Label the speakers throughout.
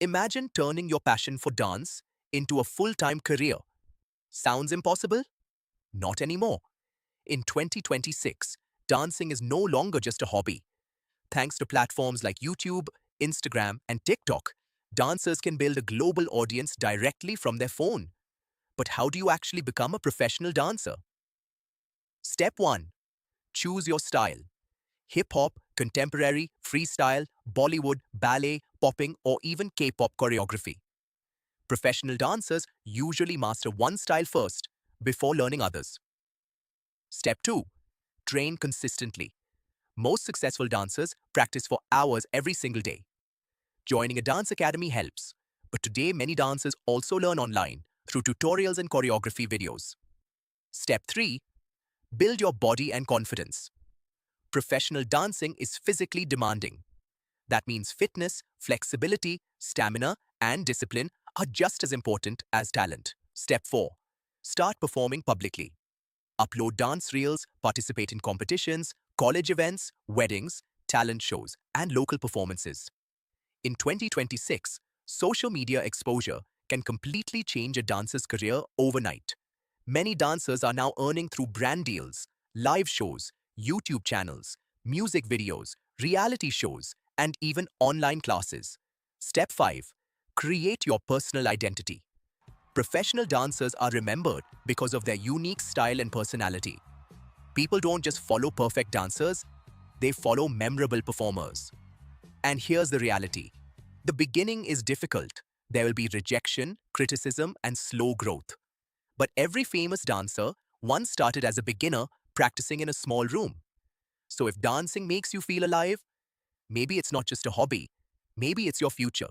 Speaker 1: Imagine turning your passion for dance into a full-time career. Sounds impossible? Not anymore. In 2026, dancing is no longer just a hobby. Thanks to platforms like YouTube, Instagram, and TikTok, dancers can build a global audience directly from their phone. But how do you actually become a professional dancer? Step 1. Choose your style. Hip hop, contemporary, freestyle, Bollywood, ballet, popping, or even K pop choreography. Professional dancers usually master one style first before learning others. Step 2. Train consistently. Most successful dancers practice for hours every single day. Joining a dance academy helps, but today many dancers also learn online through tutorials and choreography videos. Step 3. Build your body and confidence. Professional dancing is physically demanding. That means fitness, flexibility, stamina, and discipline are just as important as talent. Step 4. Start performing publicly. Upload dance reels, participate in competitions, college events, weddings, talent shows, and local performances. In 2026, social media exposure can completely change a dancer's career overnight. Many dancers are now earning through brand deals, live shows, YouTube channels, music videos, reality shows, and even online classes. Step 5. Create your personal identity. Professional dancers are remembered because of their unique style and personality. People don't just follow perfect dancers, they follow memorable performers. And here's the reality. The beginning is difficult. There will be rejection, criticism, and slow growth. But every famous dancer once started as a beginner practicing in a small room. So if dancing makes you feel alive, maybe it's not just a hobby, maybe it's your future.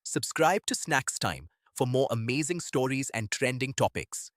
Speaker 1: Subscribe to Snacks Time for more amazing stories and trending topics.